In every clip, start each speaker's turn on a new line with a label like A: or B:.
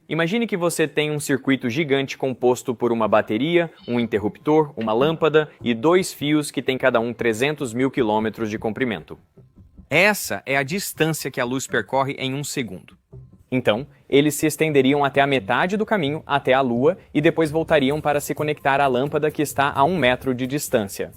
A: Imagine que você tem um circuito gigante composto por uma bateria, um interruptor, uma lâmpada e dois fios que têm cada um 300 mil quilômetros de comprimento. Essa é a distância que a luz percorre em um segundo. Então, eles se estenderiam até a metade do caminho, até a Lua, e depois voltariam para se conectar à lâmpada que está a 1 metro de distância.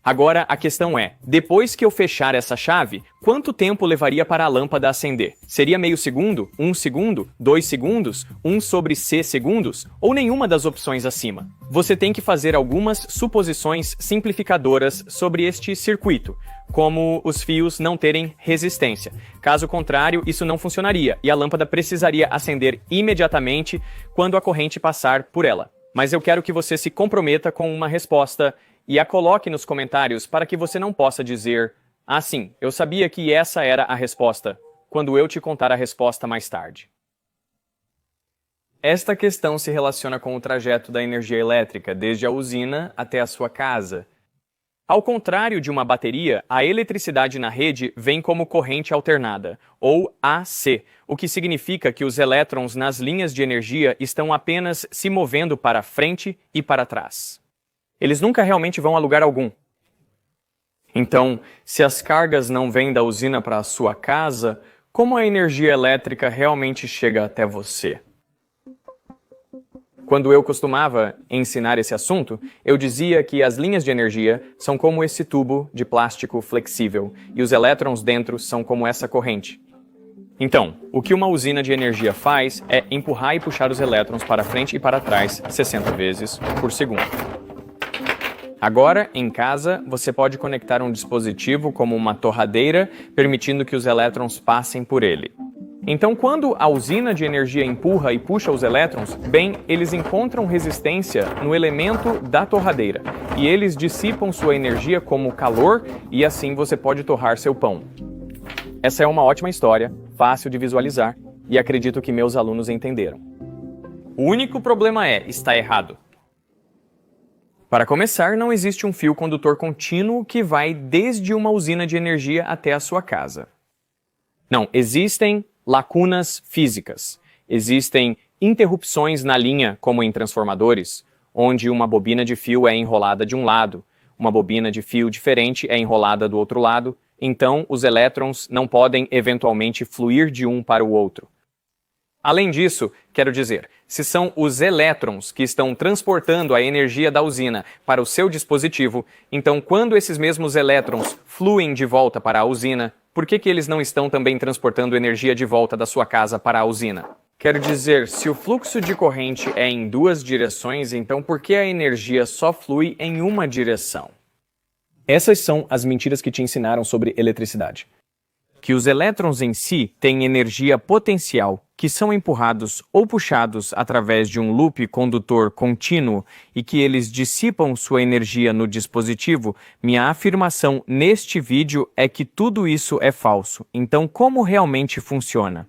A: Agora, a questão é, depois que eu fechar essa chave, quanto tempo levaria para a lâmpada acender? Seria meio segundo? 1 segundo? 2 segundos? 1 sobre c segundos? Ou nenhuma das opções acima? Você tem que fazer algumas suposições simplificadoras sobre este circuito, como os fios não terem resistência. Caso contrário, isso não funcionaria e a lâmpada precisaria acender imediatamente quando a corrente passar por ela. Mas eu quero que você se comprometa com uma resposta e a coloque nos comentários para que você não possa dizer "Ah, sim, eu sabia que essa era a resposta", quando eu te contar a resposta mais tarde. Esta questão se relaciona com o trajeto da energia elétrica, desde a usina até a sua casa. Ao contrário de uma bateria, a eletricidade na rede vem como corrente alternada, ou AC, o que significa que os elétrons nas linhas de energia estão apenas se movendo para frente e para trás. Eles nunca realmente vão a lugar algum. Então, se as cargas não vêm da usina para a sua casa, como a energia elétrica realmente chega até você? Quando eu costumava ensinar esse assunto, eu dizia que as linhas de energia são como esse tubo de plástico flexível e os elétrons dentro são como essa corrente. Então, o que uma usina de energia faz é empurrar e puxar os elétrons para frente e para trás 60 vezes por segundo. Agora, em casa, você pode conectar um dispositivo como uma torradeira, permitindo que os elétrons passem por ele. Então, quando a usina de energia empurra e puxa os elétrons, bem, eles encontram resistência no elemento da torradeira, e eles dissipam sua energia como calor, e assim você pode torrar seu pão. Essa é uma ótima história, fácil de visualizar, e acredito que meus alunos entenderam. O único problema está errado. Para começar, não existe um fio condutor contínuo que vai desde uma usina de energia até a sua casa. Não, existem lacunas físicas. Existem interrupções na linha, como em transformadores, onde uma bobina de fio é enrolada de um lado, uma bobina de fio diferente é enrolada do outro lado, então os elétrons não podem eventualmente fluir de um para o outro. Além disso, quero dizer, se são os elétrons que estão transportando a energia da usina para o seu dispositivo, então quando esses mesmos elétrons fluem de volta para a usina, por que eles não estão também transportando energia de volta da sua casa para a usina? Quero dizer, se o fluxo de corrente é em duas direções, então por que a energia só flui em uma direção? Essas são as mentiras que te ensinaram sobre eletricidade. Que os elétrons em si têm energia potencial, que são empurrados ou puxados através de um loop condutor contínuo e que eles dissipam sua energia no dispositivo, minha afirmação neste vídeo é que tudo isso é falso. Então, como realmente funciona?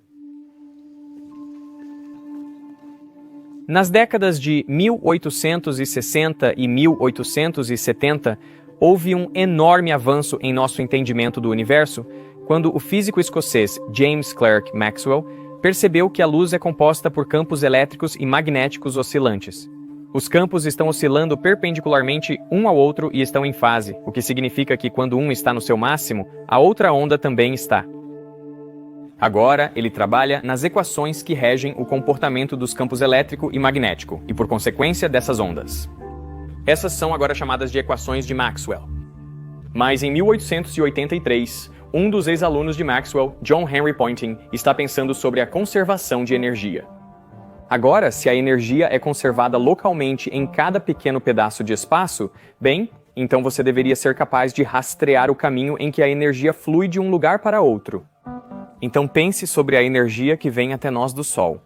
A: Nas décadas de 1860 e 1870, houve um enorme avanço em nosso entendimento do universo, quando o físico escocês James Clerk Maxwell percebeu que a luz é composta por campos elétricos e magnéticos oscilantes. Os campos estão oscilando perpendicularmente um ao outro e estão em fase, o que significa que quando um está no seu máximo, a outra onda também está. Agora, ele trabalha nas equações que regem o comportamento dos campos elétrico e magnético, e por consequência dessas ondas. Essas são agora chamadas de equações de Maxwell. Mas em 1883, um dos ex-alunos de Maxwell, John Henry Poynting, está pensando sobre a conservação de energia. Agora, se a energia é conservada localmente em cada pequeno pedaço de espaço, bem, então você deveria ser capaz de rastrear o caminho em que a energia flui de um lugar para outro. Então pense sobre a energia que vem até nós do Sol.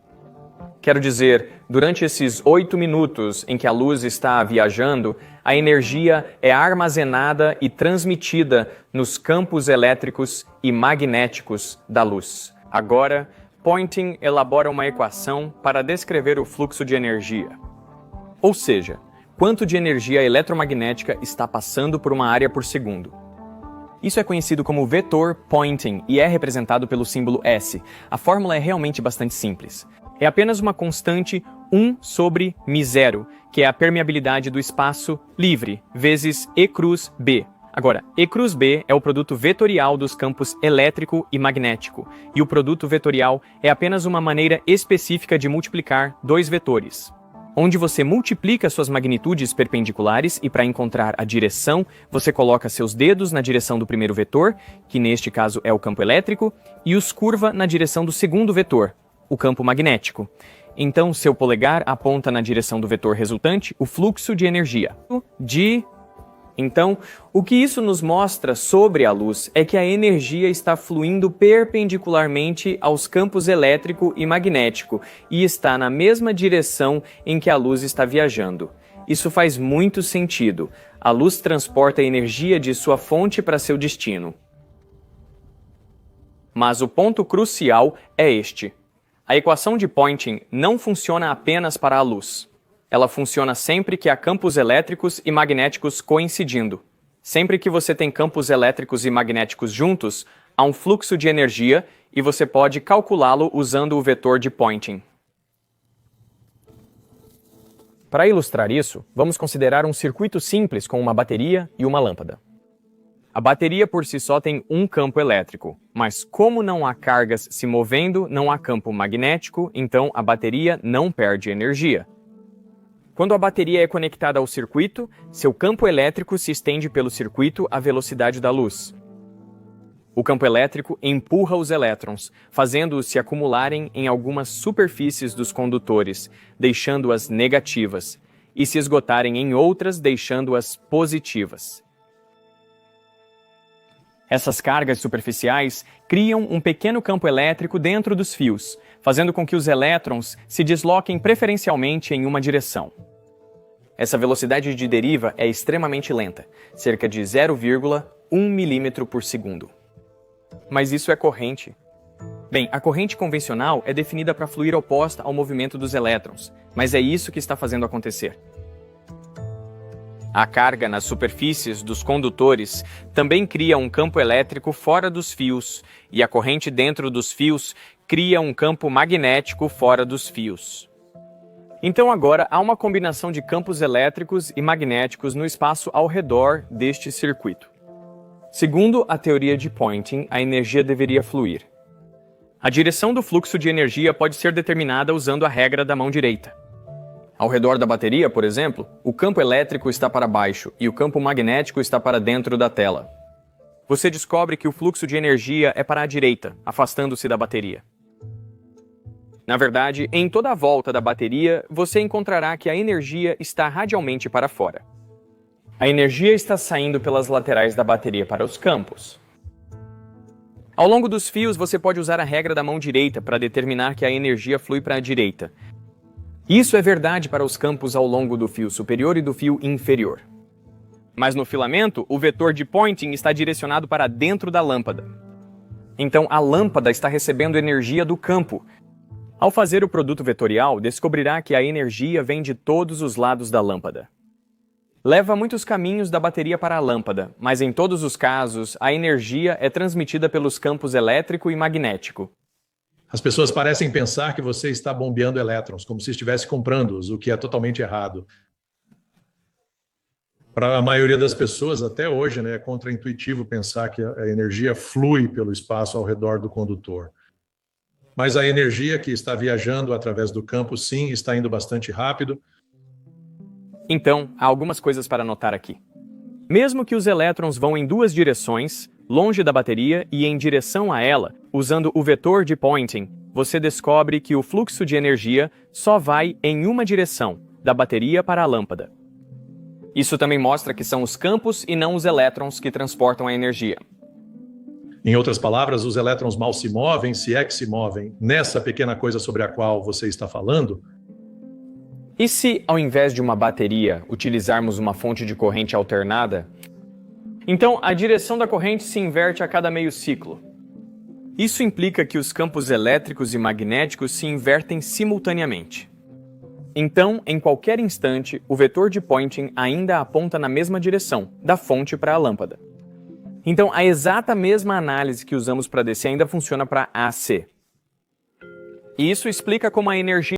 A: Quero dizer, durante esses 8 minutos em que a luz está viajando, a energia é armazenada e transmitida nos campos elétricos e magnéticos da luz. Agora, Poynting elabora uma equação para descrever o fluxo de energia. Ou seja, quanto de energia eletromagnética está passando por uma área por segundo. Isso é conhecido como vetor Poynting e é representado pelo símbolo S. A fórmula é realmente bastante simples. é apenas uma constante 1 sobre μ0, que é a permeabilidade do espaço livre, vezes E cruz B. Agora, E cruz B é o produto vetorial dos campos elétrico e magnético, e o produto vetorial é apenas uma maneira específica de multiplicar dois vetores, onde você multiplica suas magnitudes perpendiculares e para encontrar a direção, você coloca seus dedos na direção do primeiro vetor, que neste caso é o campo elétrico, e os curva na direção do segundo vetor, o campo magnético. Então, seu polegar aponta na direção do vetor resultante, o fluxo de energia. Então, o que isso nos mostra sobre a luz é que a energia está fluindo perpendicularmente aos campos elétrico e magnético e está na mesma direção em que a luz está viajando. Isso faz muito sentido. A luz transporta a energia de sua fonte para seu destino. Mas o ponto crucial é este. A equação de Poynting não funciona apenas para a luz. Ela funciona sempre que há campos elétricos e magnéticos coincidindo. Sempre que você tem campos elétricos e magnéticos juntos, há um fluxo de energia e você pode calculá-lo usando o vetor de Poynting. Para ilustrar isso, vamos considerar um circuito simples com uma bateria e uma lâmpada. A bateria por si só tem um campo elétrico, mas como não há cargas se movendo, não há campo magnético, então a bateria não perde energia. Quando a bateria é conectada ao circuito, seu campo elétrico se estende pelo circuito à velocidade da luz. O campo elétrico empurra os elétrons, fazendo-os se acumularem em algumas superfícies dos condutores, deixando-as negativas, e se esgotarem em outras, deixando-as positivas. Essas cargas superficiais criam um pequeno campo elétrico dentro dos fios, fazendo com que os elétrons se desloquem preferencialmente em uma direção. Essa velocidade de deriva é extremamente lenta, cerca de 0,1 milímetro por segundo. Mas isso é corrente. Bem, a corrente convencional é definida para fluir oposta ao movimento dos elétrons, mas é isso que está fazendo acontecer. A carga nas superfícies dos condutores também cria um campo elétrico fora dos fios, e a corrente dentro dos fios cria um campo magnético fora dos fios. Então agora há uma combinação de campos elétricos e magnéticos no espaço ao redor deste circuito. Segundo a teoria de Poynting, a energia deveria fluir. A direção do fluxo de energia pode ser determinada usando a regra da mão direita. Ao redor da bateria, por exemplo, o campo elétrico está para baixo e o campo magnético está para dentro da tela. Você descobre que o fluxo de energia é para a direita, afastando-se da bateria. Na verdade, em toda a volta da bateria, você encontrará que a energia está radialmente para fora. A energia está saindo pelas laterais da bateria para os campos. Ao longo dos fios, você pode usar a regra da mão direita para determinar que a energia flui para a direita. Isso é verdade para os campos ao longo do fio superior e do fio inferior. Mas no filamento, o vetor de Poynting está direcionado para dentro da lâmpada. Então, a lâmpada está recebendo energia do campo. Ao fazer o produto vetorial, descobrirá que a energia vem de todos os lados da lâmpada. Leva muitos caminhos da bateria para a lâmpada, mas em todos os casos, a energia é transmitida pelos campos elétrico e magnético.
B: As pessoas parecem pensar que você está bombeando elétrons, como se estivesse comprando-os, o que é totalmente errado. Para a maioria das pessoas, até hoje, é contraintuitivo pensar que a energia flui pelo espaço ao redor do condutor. Mas a energia que está viajando através do campo, sim, está indo bastante rápido.
A: Então, há algumas coisas para notar aqui. Mesmo que os elétrons vão em duas direções, longe da bateria e em direção a ela, usando o vetor de Poynting, você descobre que o fluxo de energia só vai em uma direção, da bateria para a lâmpada. Isso também mostra que são os campos e não os elétrons que transportam a energia.
B: Em outras palavras, os elétrons mal se movem, se é que se movem, nessa pequena coisa sobre a qual você está falando.
A: E se, ao invés de uma bateria, utilizarmos uma fonte de corrente alternada? Então, a direção da corrente se inverte a cada meio ciclo. Isso implica que os campos elétricos e magnéticos se invertem simultaneamente. Então, em qualquer instante, o vetor de Poynting ainda aponta na mesma direção, da fonte para a lâmpada. Então, a exata mesma análise que usamos para DC ainda funciona para AC. E isso explica como a energia